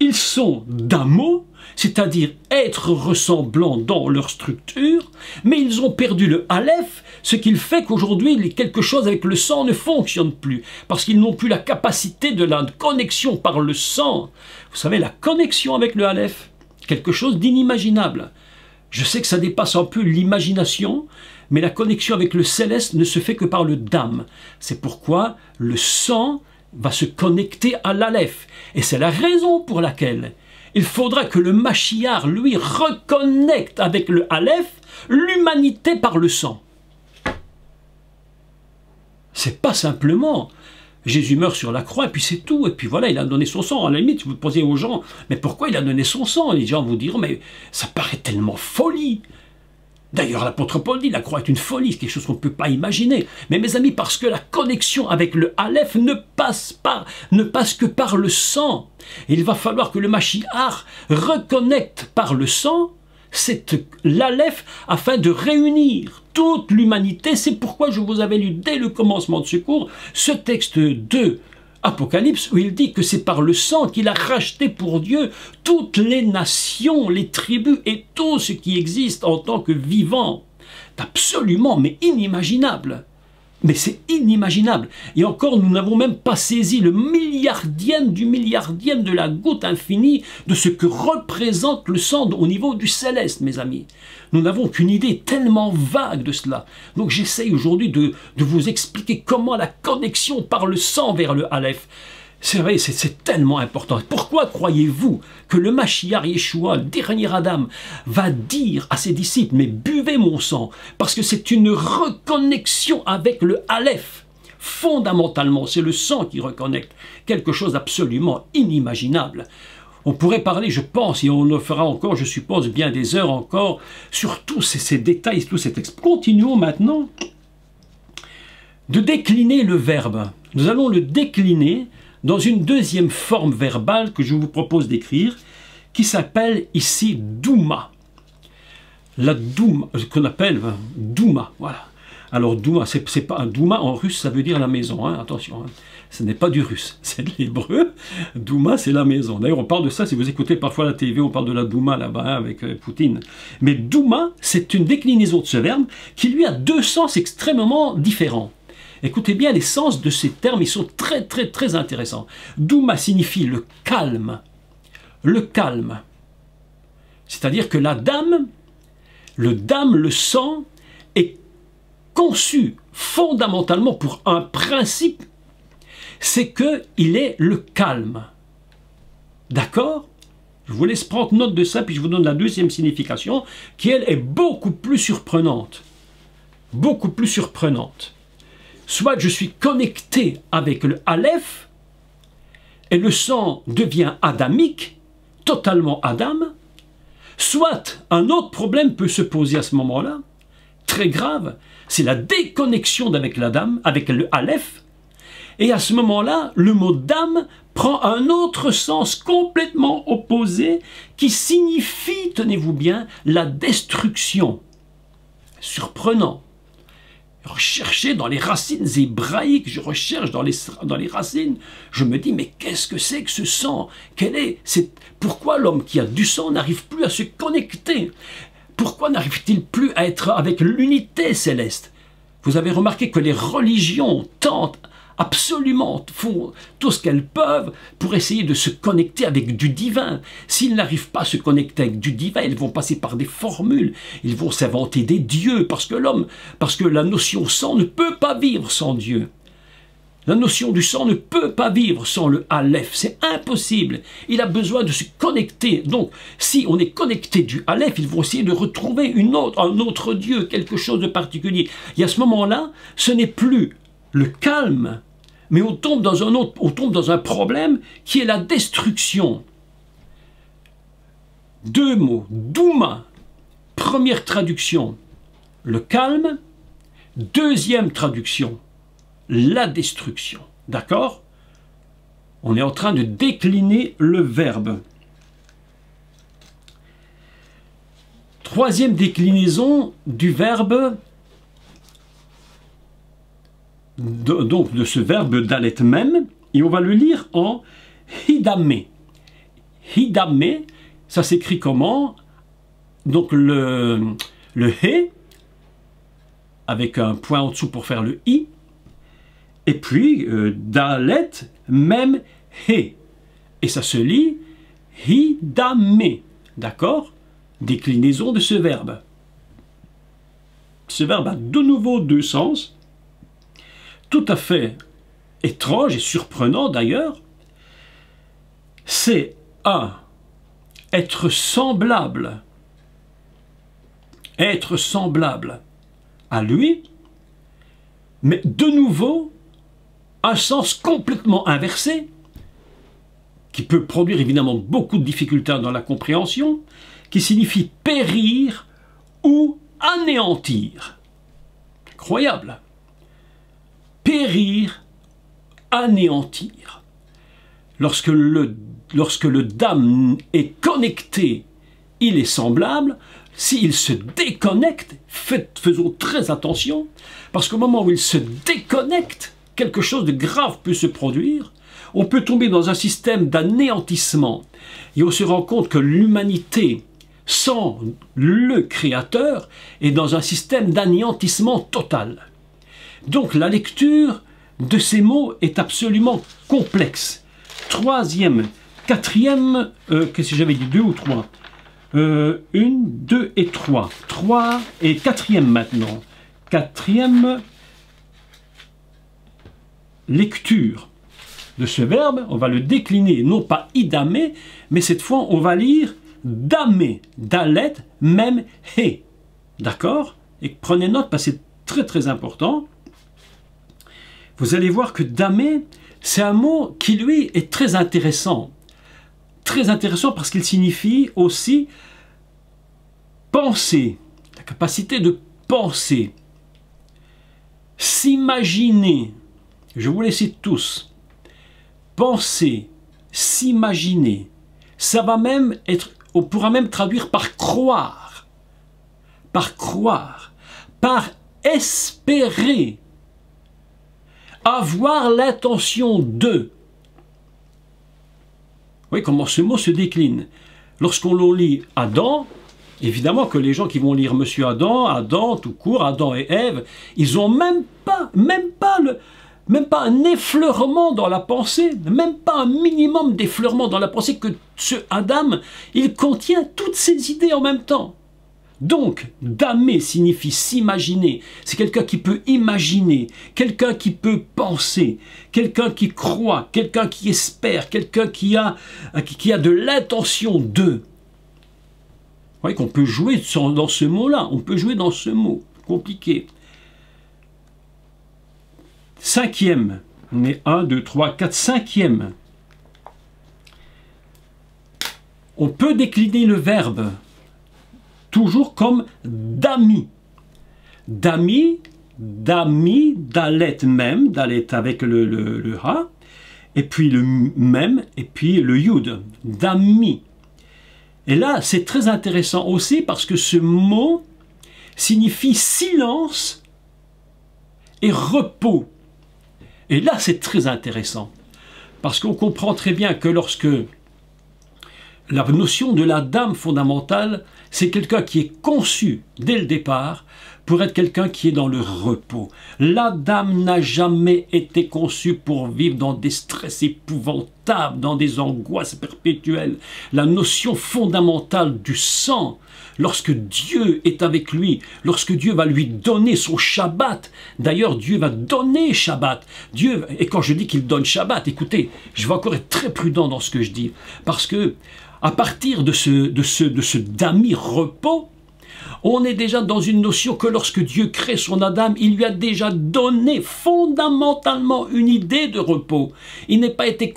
Ils sont damo, c'est-à-dire être ressemblant dans leur structure, mais ils ont perdu le aleph, ce qui fait qu'aujourd'hui, quelque chose avec le sang ne fonctionne plus, parce qu'ils n'ont plus la capacité de la connexion par le sang. Vous savez, la connexion avec le aleph, quelque chose d'inimaginable. Je sais que ça dépasse un peu l'imagination, mais la connexion avec le céleste ne se fait que par le dam. C'est pourquoi le sang va se connecter à l'Aleph. Et c'est la raison pour laquelle il faudra que le Mashiach, lui, reconnecte avec le Aleph l'humanité par le sang. C'est pas simplement Jésus meurt sur la croix et puis c'est tout, et puis voilà, il a donné son sang. À la limite, vous posez aux gens, mais pourquoi il a donné son sang? Les gens vous diront, mais ça paraît tellement folie. D'ailleurs, l'apôtre Paul dit, la croix est une folie, c'est quelque chose qu'on ne peut pas imaginer. Mais mes amis, parce que la connexion avec le Aleph ne passe que par le sang. Et il va falloir que le Mashiach reconnecte par le sang l'Aleph afin de réunir toute l'humanité. C'est pourquoi je vous avais lu dès le commencement de ce cours ce texte de Apocalypse où il dit que c'est par le sang qu'il a racheté pour Dieu toutes les nations, les tribus et tout ce qui existe en tant que vivant. C'est absolument, mais inimaginable. Mais c'est inimaginable. Et encore, nous n'avons même pas saisi le milliardième du milliardième de la goutte infinie de ce que représente le sang au niveau du céleste, mes amis. Nous n'avons qu'une idée tellement vague de cela. Donc j'essaye aujourd'hui de vous expliquer comment la connexion par le sang vers le Aleph. C'est vrai, c'est tellement important. Pourquoi croyez-vous que le Mashiach Yeshua, le dernier Adam, va dire à ses disciples, mais buvez mon sang, parce que c'est une reconnexion avec le Aleph. Fondamentalement, c'est le sang qui reconnecte, quelque chose d'absolument inimaginable. On pourrait parler, je pense, et on le fera encore, je suppose, bien des heures encore, sur tous ces détails, tous ces textes. Continuons maintenant de décliner le verbe. Nous allons le décliner dans une deuxième forme verbale que je vous propose d'écrire, qui s'appelle ici Douma. La Douma, ce qu'on appelle Douma, voilà. Alors Douma, c'est pas un Douma en russe, ça veut dire la maison, hein, attention, hein. Ce n'est pas du russe, c'est de l'hébreu. Douma, c'est la maison. D'ailleurs, on parle de ça, si vous écoutez parfois la TV, on parle de la Douma là-bas, hein, avec Poutine. Mais Douma, c'est une déclinaison de ce verbe qui lui a deux sens extrêmement différents. Écoutez bien, les sens de ces termes, ils sont très très très intéressants. Douma signifie le calme. Le calme. C'est-à-dire que la dame, le sang, est conçu fondamentalement pour un principe, c'est qu'il est le calme. D'accord? Je vous laisse prendre note de ça, puis je vous donne la deuxième signification, qui elle est beaucoup plus surprenante. Beaucoup plus surprenante. Soit je suis connecté avec le Aleph, et le sang devient adamique, totalement Adam, soit un autre problème peut se poser à ce moment-là, très grave, c'est la déconnexion avec l'Adam, avec le Aleph, et à ce moment-là, le mot dam prend un autre sens complètement opposé qui signifie, tenez-vous bien, la destruction. Surprenant. Rechercher dans les racines hébraïques, je recherche dans les racines, je me dis, mais qu'est-ce que c'est que ce sang? Pourquoi l'homme qui a du sang n'arrive plus à se connecter? Pourquoi n'arrive-t-il plus à être avec l'unité céleste? Vous avez remarqué que les religions tentent absolument, font tout ce qu'elles peuvent pour essayer de se connecter avec du divin. S'ils n'arrivent pas à se connecter avec du divin, ils vont passer par des formules, ils vont s'inventer des dieux, parce que la notion sang ne peut pas vivre sans Dieu. La notion du sang ne peut pas vivre sans le Aleph, c'est impossible. Il a besoin de se connecter. Donc, si on est connecté du Aleph, ils vont essayer de retrouver un autre Dieu, quelque chose de particulier. Et à ce moment-là, ce n'est plus le calme, mais on tombe dans un problème qui est la destruction. Deux mots, Douma, première traduction, le calme, deuxième traduction, la destruction. D'accord? On est en train de décliner le verbe. Troisième déclinaison du verbe, de ce verbe dalet même, et on va le lire en hidame. Hidame, ça s'écrit comment? Donc le he, avec un point en dessous pour faire le i, et puis dalet même he, et ça se lit hidame. D'accord? Déclinaison de ce verbe. Ce verbe a de nouveau deux sens, tout à fait étrange et surprenant d'ailleurs. C'est A, être semblable à lui, mais de nouveau, un sens complètement inversé, qui peut produire évidemment beaucoup de difficultés dans la compréhension, qui signifie périr ou anéantir. Incroyable. Périr, anéantir. Lorsque le dame est connecté, il est semblable. S'il se déconnecte, faisons très attention, parce qu'au moment où il se déconnecte, quelque chose de grave peut se produire. On peut tomber dans un système d'anéantissement. Et on se rend compte que l'humanité, sans le Créateur, est dans un système d'anéantissement total. Donc la lecture de ces mots est absolument complexe. Troisième, quatrième, qu'est-ce que j'avais dit, 2 ou 3 une, 2 et 3. 3 et quatrième maintenant. Quatrième lecture de ce verbe, on va le décliner, non pas idamé, mais cette fois on va lire damé, dalet, même he. D'accord? Et prenez note parce que c'est très très important. Vous allez voir que damé, c'est un mot qui lui est très intéressant. Très intéressant parce qu'il signifie aussi penser, la capacité de penser, s'imaginer. Je vous les cite tous. Penser, s'imaginer. Ça va même être, on pourra même traduire par croire, par espérer, avoir l'intention de. Vous voyez comment ce mot se décline. Lorsqu'on lit Adam, évidemment que les gens qui vont lire Monsieur Adam, Adam tout court, Adam et Ève, ils n'ont même pas un effleurement dans la pensée, même pas un minimum d'effleurement dans la pensée que ce Adam, il contient toutes ces idées en même temps. Donc, damer signifie s'imaginer. C'est quelqu'un qui peut imaginer, quelqu'un qui peut penser, quelqu'un qui croit, quelqu'un qui espère, quelqu'un qui a de l'intention de. Vous voyez qu'on peut jouer dans ce mot-là, on peut jouer dans ce mot. Compliqué. Cinquième, on est 1, 2, 3, 4, cinquième. On peut décliner le verbe toujours comme dami. Dami, dalet même, dalet avec le ha, et puis le même, et puis le yud, dami. Et là, c'est très intéressant aussi parce que ce mot signifie silence et repos. Et là, c'est très intéressant parce qu'on comprend très bien que lorsque la notion de la dame fondamentale, c'est quelqu'un qui est conçu dès le départ pour être quelqu'un qui est dans le repos. La dame n'a jamais été conçue pour vivre dans des stress épouvantables, dans des angoisses perpétuelles. La notion fondamentale du sang, lorsque Dieu est avec lui, lorsque Dieu va lui donner son Shabbat, d'ailleurs Dieu va donner Shabbat, Dieu, et quand je dis qu'il donne Shabbat, écoutez, je vais encore être très prudent dans ce que je dis, parce que à partir de ce dami repos, on est déjà dans une notion que lorsque Dieu crée son Adam, il lui a déjà donné fondamentalement une idée de repos. Il était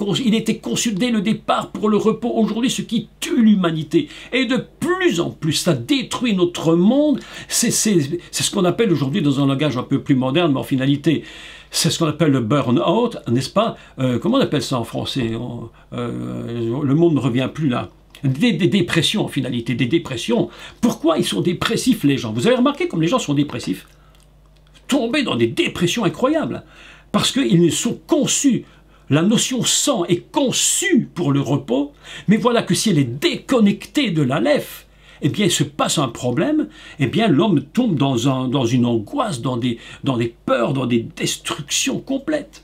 conçu dès le départ pour le repos. Aujourd'hui, ce qui tue l'humanité, et de plus en plus, ça détruit notre monde, c'est ce qu'on appelle aujourd'hui, dans un langage un peu plus moderne, mais en finalité, c'est ce qu'on appelle le burn-out, n'est-ce pas? Comment on appelle ça en français? Le mot ne revient plus là. Des dépressions en finalité, des dépressions. Pourquoi ils sont dépressifs les gens? Vous avez remarqué comme les gens sont dépressifs? Tomber dans des dépressions incroyables. Parce qu'ils sont conçus. La notion sang est conçue pour le repos, mais voilà que si elle est déconnectée de l'aleph, eh bien il se passe un problème, eh bien l'homme tombe dans une angoisse, dans des peurs, dans des destructions complètes.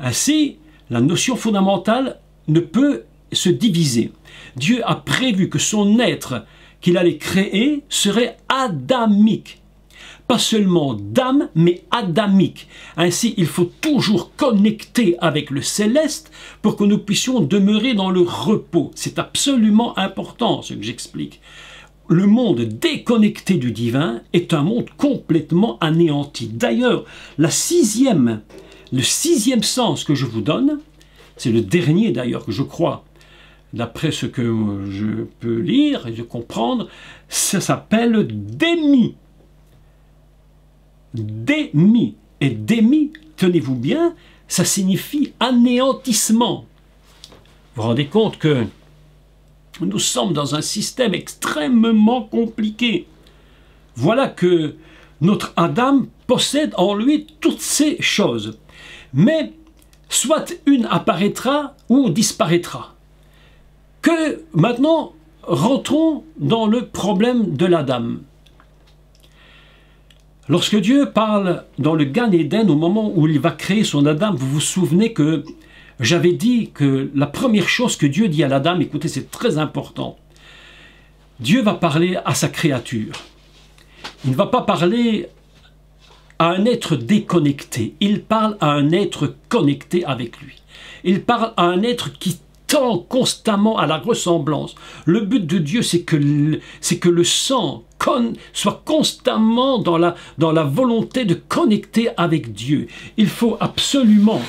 Ainsi, la notion fondamentale ne peut se diviser. Dieu a prévu que son être qu'il allait créer serait adamique. Pas seulement d'âme, mais adamique. Ainsi, il faut toujours connecter avec le céleste pour que nous puissions demeurer dans le repos. C'est absolument important ce que j'explique. Le monde déconnecté du divin est un monde complètement anéanti. D'ailleurs, le sixième sens que je vous donne, c'est le dernier d'ailleurs que je crois, d'après ce que je peux lire et comprendre, ça s'appelle démi. Démi. Et démi, tenez-vous bien, ça signifie anéantissement. Vous vous rendez compte que nous sommes dans un système extrêmement compliqué. Voilà que notre Adam possède en lui toutes ces choses. Mais soit une apparaîtra ou disparaîtra. Que maintenant, rentrons dans le problème de l'Adam. Lorsque Dieu parle dans le Gan Eden, au moment où il va créer son Adam, vous vous souvenez que j'avais dit que la première chose que Dieu dit à l'Adam, écoutez, c'est très important. Dieu va parler à sa créature. Il ne va pas parler à un être déconnecté. Il parle à un être connecté avec lui. Il parle à un être qui tend constamment à la ressemblance. Le but de Dieu, c'est que le sang soit constamment dans la volonté de connecter avec Dieu. Il faut absolument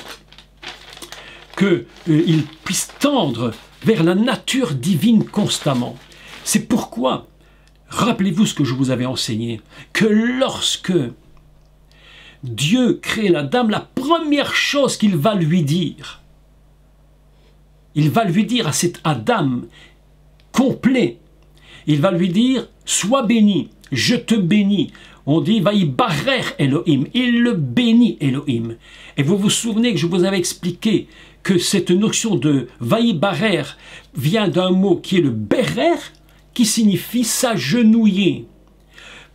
qu'il puisse tendre vers la nature divine constamment. C'est pourquoi, rappelez-vous ce que je vous avais enseigné, que lorsque Dieu crée l'Adam, la première chose qu'il va lui dire, il va lui dire à cet Adam complet, il va lui dire, sois béni, je te bénis. On dit, Vaïbarer Elohim, il le bénit Elohim. Et vous vous souvenez que je vous avais expliqué que cette notion de Vaïbarer vient d'un mot qui est le Berer, qui signifie s'agenouiller.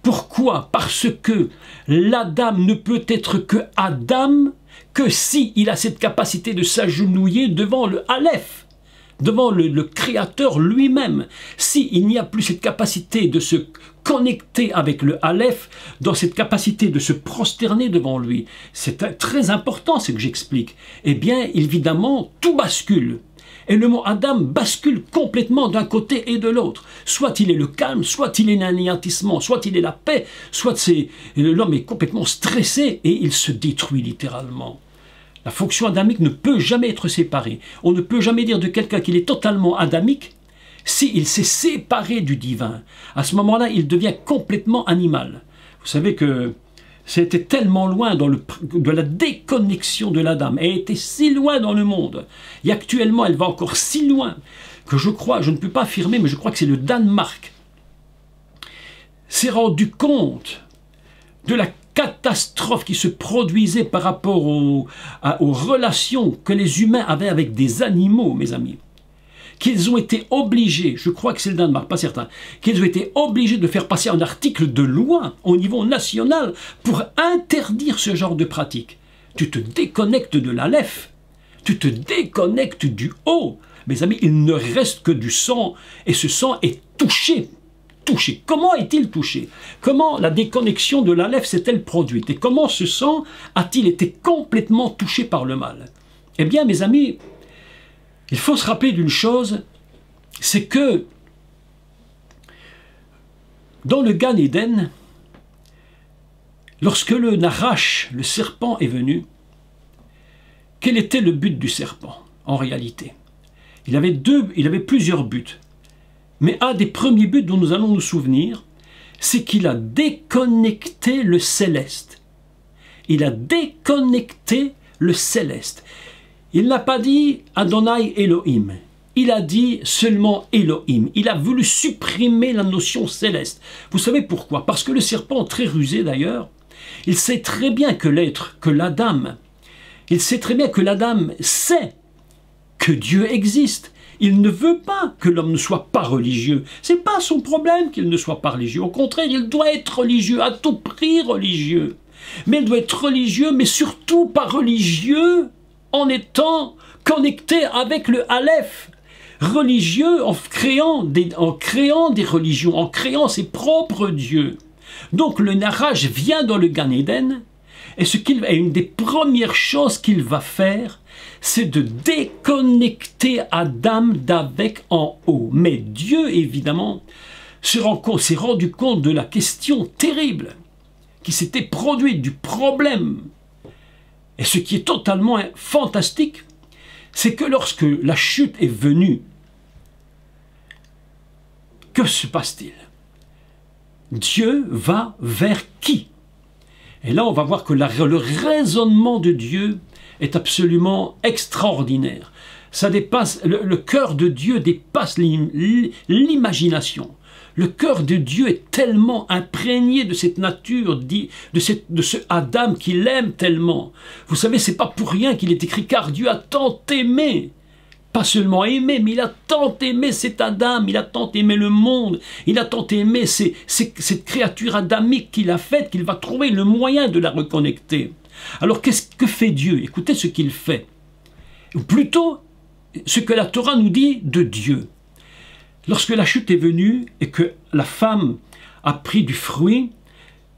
Pourquoi? Parce que l'Adam ne peut être que Adam que si il a cette capacité de s'agenouiller devant le Aleph, devant le Créateur lui-même. S'il n'y a plus cette capacité de se connecter avec le Aleph, dans cette capacité de se prosterner devant lui, c'est très important ce que j'explique, eh bien évidemment tout bascule. Et le mot Adam bascule complètement d'un côté et de l'autre. Soit il est le calme, soit il est l'anéantissement, soit il est la paix, soit l'homme est complètement stressé et il se détruit littéralement. La fonction adamique ne peut jamais être séparée. On ne peut jamais dire de quelqu'un qu'il est totalement adamique s'il s'est séparé du divin. À ce moment-là, il devient complètement animal. Vous savez que c'était tellement loin de la déconnexion de l'Adam. Elle était si loin dans le monde. Et actuellement, elle va encore si loin que je crois, je ne peux pas affirmer, mais je crois que c'est le Danemark, s'est rendu compte de la catastrophe qui se produisait par rapport aux relations que les humains avaient avec des animaux, mes amis. Qu'ils ont été obligés, je crois que c'est le Danemark, pas certain, qu'ils ont été obligés de faire passer un article de loi au niveau national pour interdire ce genre de pratique. Tu te déconnectes de l'Aleph, tu te déconnectes du haut. Mes amis, il ne reste que du sang, et ce sang est touché. Comment est-il touché? Comment la déconnexion de l'Aleph s'est-elle produite? Et comment ce sang a-t-il été complètement touché par le mal? Eh bien, mes amis, il faut se rappeler d'une chose, c'est que dans le Gan Eden, lorsque le Narash, le serpent, est venu, quel était le but du serpent en réalité? Il avait plusieurs buts. Mais un des premiers buts dont nous allons nous souvenir, c'est qu'il a déconnecté le céleste. Il a déconnecté le céleste. Il n'a pas dit Adonai Elohim. Il a dit seulement Elohim. Il a voulu supprimer la notion céleste. Vous savez pourquoi? Parce que le serpent, très rusé d'ailleurs, il sait très bien que l'Adam, il sait très bien que l'Adam sait que Dieu existe. Il ne veut pas que l'homme ne soit pas religieux. Ce n'est pas son problème qu'il ne soit pas religieux. Au contraire, il doit être religieux, à tout prix religieux. Mais il doit être religieux, mais surtout pas religieux en étant connecté avec le Aleph. religieux en créant des religions, en créant ses propres dieux. Donc le Naraj vient dans le Gan Eden, et une des premières choses qu'il va faire, c'est de déconnecter Adam d'avec en haut. Mais Dieu, évidemment, s'est rendu compte de la question terrible qui s'était produite, du problème. Et ce qui est totalement fantastique, c'est que lorsque la chute est venue, que se passe-t-il? Dieu va vers qui? Et là, on va voir que le raisonnement de Dieu est absolument extraordinaire. Ça dépasse, le cœur de Dieu dépasse l'imagination. Le cœur de Dieu est tellement imprégné de cette nature, de ce Adam qu'il aime tellement. Vous savez, c'est pas pour rien qu'il est écrit, car Dieu a tant aimé. Pas seulement aimé, mais il a tant aimé cet Adam, il a tant aimé le monde, il a tant aimé cette créature adamique qu'il a faite, qu'il va trouver le moyen de la reconnecter. Alors que fait Dieu? Écoutez ce qu'il fait. Ou plutôt, ce que la Torah nous dit de Dieu. Lorsque la chute est venue et que la femme a pris du fruit,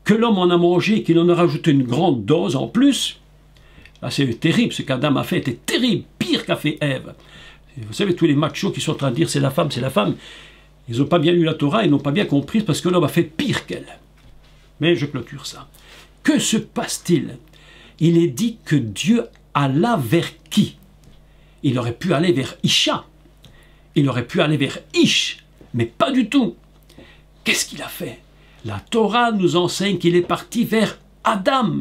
que l'homme en a mangé, qu'il en a rajouté une grande dose en plus, là c'est terrible, ce qu'Adam a fait était terrible, pire qu'a fait Ève. Vous savez, tous les machos qui sont en train de dire c'est la femme, ils n'ont pas bien lu la Torah, ils n'ont pas bien compris parce que l'homme a fait pire qu'elle. Mais je clôture ça. Que se passe-t-il? Il est dit que Dieu alla vers qui? Il aurait pu aller vers Isha. Il aurait pu aller vers Ish, mais pas du tout. Qu'est-ce qu'il a fait? La Torah nous enseigne qu'il est parti vers Adam.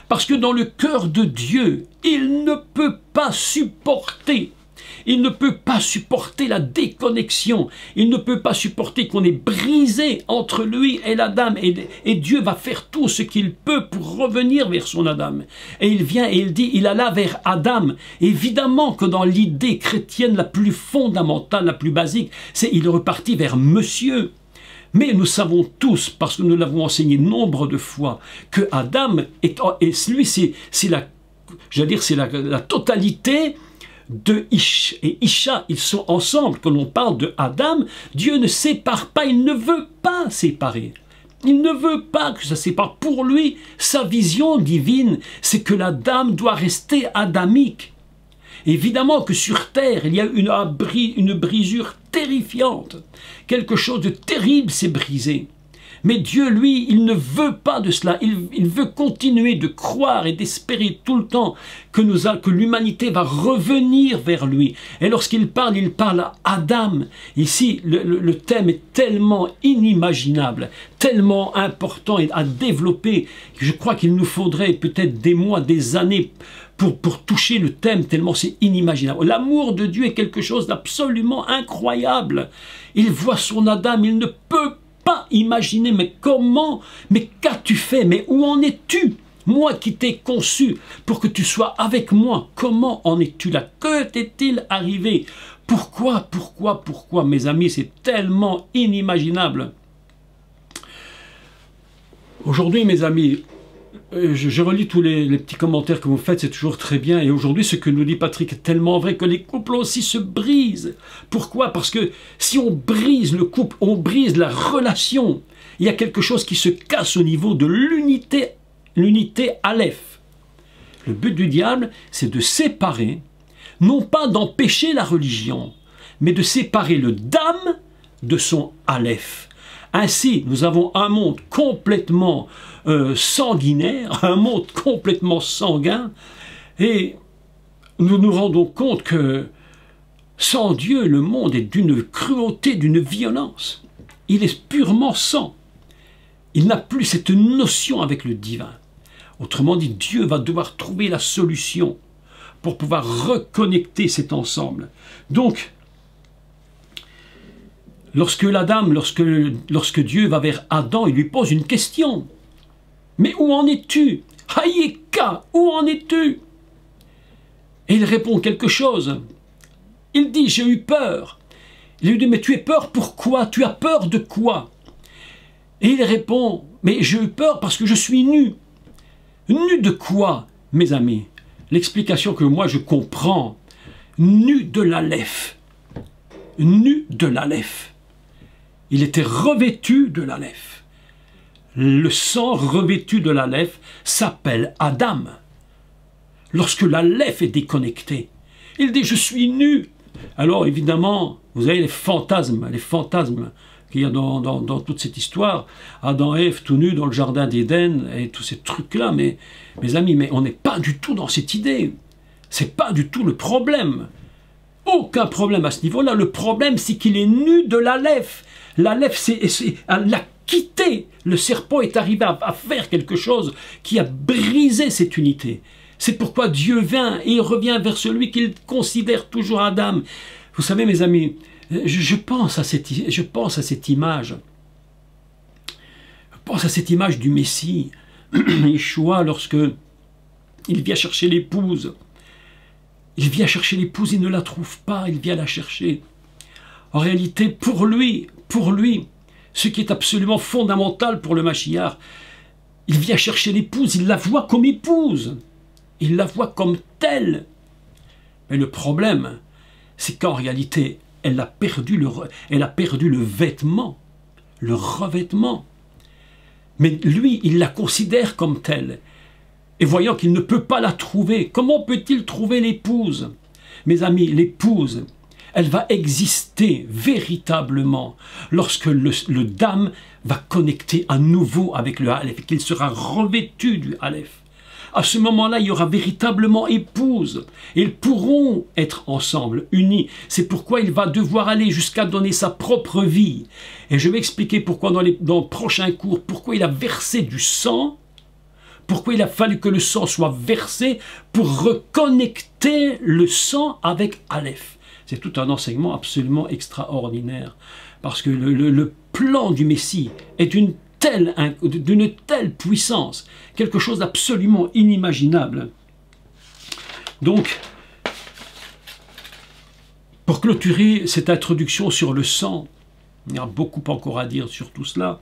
Parce que dans le cœur de Dieu, il ne peut pas supporter. Il ne peut pas supporter la déconnexion. Il ne peut pas supporter qu'on ait brisé entre lui et l'Adam. Et Dieu va faire tout ce qu'il peut pour revenir vers son Adam. Et il vient et il dit, il alla vers Adam. Évidemment que dans l'idée chrétienne la plus fondamentale, la plus basique, c'est il est reparti vers Monsieur. Mais nous savons tous, parce que nous l'avons enseigné nombre de fois, que Adam, lui c'est la totalité de Ish et Isha, ils sont ensemble. Quand on parle de Adam, Dieu ne sépare pas, il ne veut pas séparer. Il ne veut pas que ça sépare. Pour lui, sa vision divine, c'est que l'Adam doit rester adamique. Évidemment que sur terre, il y a une brisure terrifiante. Quelque chose de terrible s'est brisé. Mais Dieu, lui, il ne veut pas de cela. Il veut continuer de croire et d'espérer tout le temps que l'humanité va revenir vers lui. Et lorsqu'il parle à Adam. Ici, le thème est tellement inimaginable, tellement important à développer, que je crois qu'il nous faudrait peut-être des mois, des années pour toucher le thème, tellement c'est inimaginable. L'amour de Dieu est quelque chose d'absolument incroyable. Il voit son Adam, il ne peut pas imaginer, mais comment, mais qu'as-tu fait, mais où en es-tu? Moi qui t'ai conçu pour que tu sois avec moi, comment en es-tu là? Que t'est-il arrivé? Pourquoi, mes amis, c'est tellement inimaginable. Aujourd'hui, mes amis, je relis tous les petits commentaires que vous faites, c'est toujours très bien. Et aujourd'hui, ce que nous dit Patrick est tellement vrai que les couples aussi se brisent. Pourquoi? Parce que si on brise le couple, on brise la relation. Il y a quelque chose qui se casse au niveau de l'unité Aleph. Le but du diable, c'est de séparer, non pas d'empêcher la religion, mais de séparer le Dam de son Aleph. Ainsi, nous avons un monde complètement sanguinaire, un monde complètement sanguin, et nous nous rendons compte que sans Dieu, le monde est d'une cruauté, d'une violence. Il est purement sang. Il n'a plus cette notion avec le divin. Autrement dit, Dieu va devoir trouver la solution pour pouvoir reconnecter cet ensemble. Donc, lorsque Dieu va vers Adam, il lui pose une question. Mais où en es-tu? Haïka, où en es-tu? Et il répond quelque chose. Il dit, j'ai eu peur. Il lui dit, mais tu as peur pourquoi? Tu as peur de quoi? Et il répond, mais j'ai eu peur parce que je suis nu. Nu de quoi, mes amis? L'explication que moi je comprends, nu de l'Aleph. nu de l'Aleph. Il était revêtu de l'Aleph. Le sang revêtu de l'Aleph s'appelle Adam. Lorsque l'Aleph est déconnecté, il dit « je suis nu ». Alors évidemment, vous avez les fantasmes qu'il y a dans toute cette histoire. Adam et Ève tout nus dans le jardin d'Éden et tous ces trucs-là. Mais mes amis, mais on n'est pas du tout dans cette idée. C'est pas du tout le problème. Aucun problème à ce niveau-là. Le problème, c'est qu'il est nu de l'Aleph. L'Aleph, l'a quitté. Le serpent est arrivé à faire quelque chose qui a brisé cette unité. C'est pourquoi Dieu vient et il revient vers celui qu'il considère toujours Adam. Vous savez, mes amis, je pense à cette image. Je pense à cette image du Messie, Yeshua, lorsque il vient chercher l'épouse. Il vient chercher l'épouse, il ne la trouve pas, il vient la chercher. En réalité, pour lui, ce qui est absolument fondamental pour le Mashiach, il vient chercher l'épouse, il la voit comme épouse. Il la voit comme telle. Mais le problème, c'est qu'en réalité, elle a perdu le vêtement, le revêtement. Mais lui, il la considère comme telle. Et voyant qu'il ne peut pas la trouver, comment peut-il trouver l'épouse? Mes amis, l'épouse, elle va exister véritablement lorsque le dam va connecter à nouveau avec le Aleph, qu'il sera revêtu du Aleph. À ce moment-là, il y aura véritablement épouse. Et ils pourront être ensemble, unis. C'est pourquoi il va devoir aller jusqu'à donner sa propre vie. Et je vais expliquer pourquoi dans le prochain cours, pourquoi il a versé du sang, pourquoi il a fallu que le sang soit versé pour reconnecter le sang avec Aleph. C'est tout un enseignement absolument extraordinaire. Parce que le plan du Messie est d'une telle puissance, quelque chose d'absolument inimaginable. Donc, pour clôturer cette introduction sur le sang, il y a beaucoup encore à dire sur tout cela,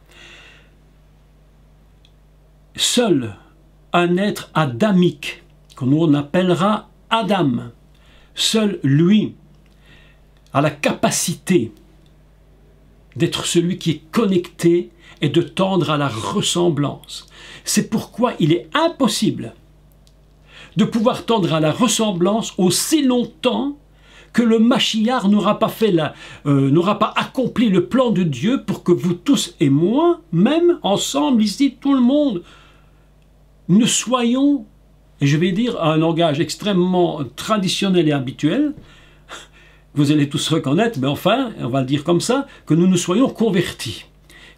seul un être adamique, que l'on appellera Adam, seul lui a la capacité d'être celui qui est connecté et de tendre à la ressemblance. C'est pourquoi il est impossible de tendre à la ressemblance aussi longtemps que le Mashiach n'aura pas accompli le plan de Dieu pour que vous tous et moi, même ensemble ici, tout le monde, ne soyons, et je vais dire un langage extrêmement traditionnel et habituel, vous allez tous reconnaître, mais enfin, on va le dire comme ça, que nous nous soyons convertis,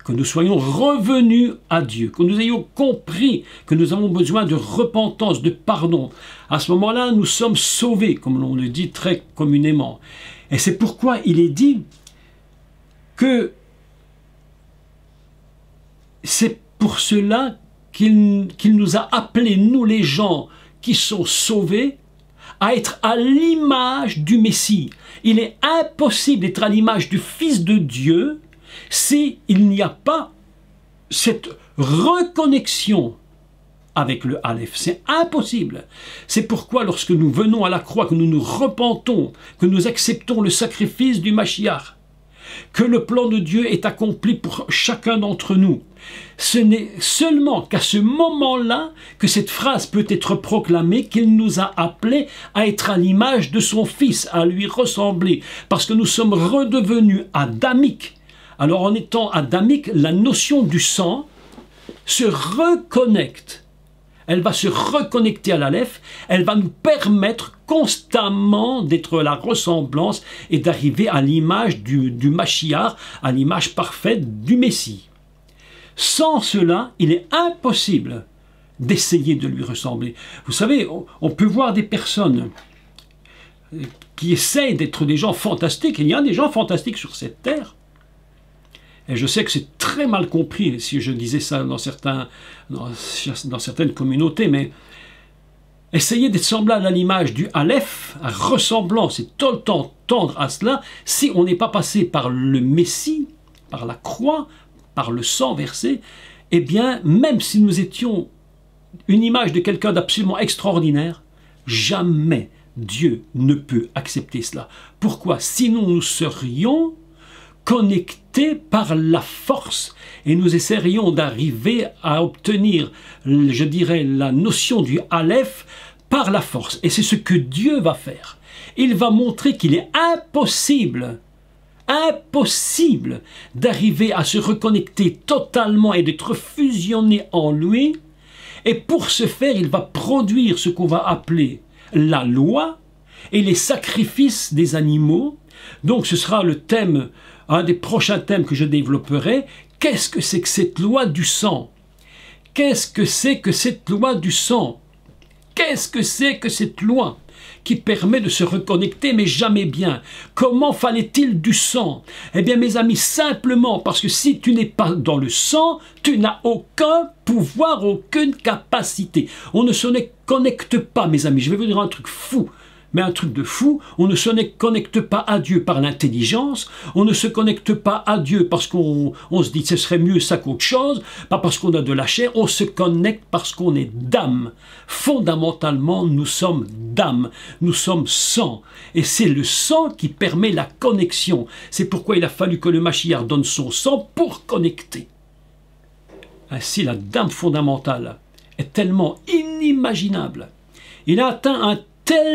que nous soyons revenus à Dieu, que nous ayons compris que nous avons besoin de repentance, de pardon. À ce moment-là, nous sommes sauvés, comme l'on le dit très communément. Et c'est pourquoi il est dit que c'est pour cela qu'il nous a appelés, nous les gens qui sont sauvés, à être à l'image du Messie. Il est impossible d'être à l'image du Fils de Dieu s'il n'y a pas cette reconnexion avec le Aleph. C'est impossible. C'est pourquoi lorsque nous venons à la croix, que nous nous repentons, que nous acceptons le sacrifice du Mashiach, que le plan de Dieu est accompli pour chacun d'entre nous, ce n'est seulement qu'à ce moment-là que cette phrase peut être proclamée, qu'il nous a appelés à être à l'image de son Fils, à lui ressembler, parce que nous sommes redevenus adamiques. Alors en étant adamique, la notion du sang se reconnecte. Elle va se reconnecter à l'Aleph, elle va nous permettre constamment d'être à la ressemblance et d'arriver à l'image du Mashiach, à l'image parfaite du Messie. Sans cela, il est impossible d'essayer de lui ressembler. Vous savez, on peut voir des personnes qui essayent d'être des gens fantastiques, il y a des gens fantastiques sur cette terre. Et je sais que c'est très mal compris si je disais ça dans certaines communautés, mais essayer d'être semblable à l'image du Aleph, à ressemblance et tout le temps tendre à cela, si on n'est pas passé par le Messie, par la croix, par le sang versé, eh bien, même si nous étions une image de quelqu'un d'absolument extraordinaire, jamais Dieu ne peut accepter cela. Pourquoi? Sinon nous serions connectés par la force et nous essaierions d'arriver à obtenir, je dirais, la notion du Aleph par la force. Et c'est ce que Dieu va faire. Il va montrer qu'il est impossible d'arriver à se reconnecter totalement et d'être fusionné en lui. Et pour ce faire, il va produire ce qu'on va appeler la loi et les sacrifices des animaux. Donc ce sera le thème, un des prochains thèmes que je développerai. Qu'est-ce que c'est que cette loi du sang? Qu'est-ce que c'est que cette loi du sang? Qu'est-ce que c'est que cette loi qui permet de se reconnecter, mais jamais bien? Comment fallait-il du sang? Eh bien, mes amis, simplement parce que si tu n'es pas dans le sang, tu n'as aucun pouvoir, aucune capacité. On ne se connecte pas, mes amis. Je vais vous dire un truc fou. Mais un truc de fou, on ne se connecte pas à Dieu par l'intelligence, on ne se connecte pas à Dieu parce qu'on se dit que ce serait mieux ça qu'autre chose, pas parce qu'on a de la chair, on se connecte parce qu'on est d'âme. Fondamentalement, nous sommes d'âme, nous sommes sang, et c'est le sang qui permet la connexion. C'est pourquoi il a fallu que le Mashiach donne son sang pour connecter. Ainsi, la dame fondamentale est tellement inimaginable. Il a atteint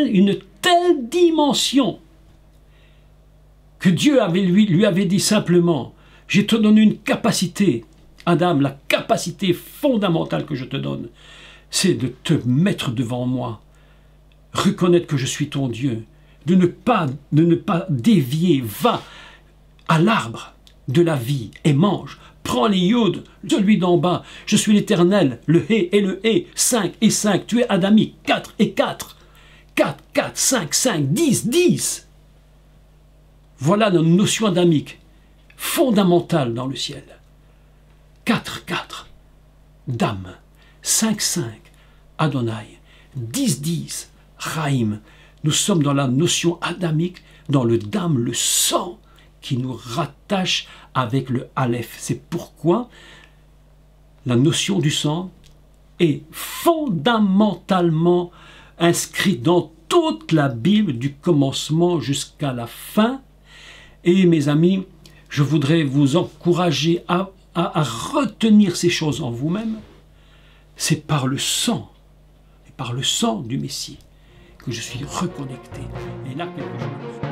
une telle dimension que Dieu lui avait dit simplement: je te donne une capacité, Adam, la capacité fondamentale que je te donne, c'est de te mettre devant moi, reconnaître que je suis ton Dieu, de ne pas dévier, va à l'arbre de la vie et mange. Prends les yods, celui d'en bas, je suis l'Éternel, le Hé et le Hé, 5 et 5, tu es adamique, 4 et 4. 4, 4, 5, 5, 10, 10. Voilà notre notion adamique fondamentale dans le ciel. 4, 4, Dam. 5, 5, Adonai. 10, 10, Chaim. Nous sommes dans la notion adamique, dans le Dam, le sang qui nous rattache avec le Aleph. C'est pourquoi la notion du sang est fondamentalement inscrit dans toute la Bible du commencement jusqu'à la fin. Et mes amis, je voudrais vous encourager à retenir ces choses en vous-même. C'est par le sang, et par le sang du Messie, que je suis reconnecté. Et là, quelque chose...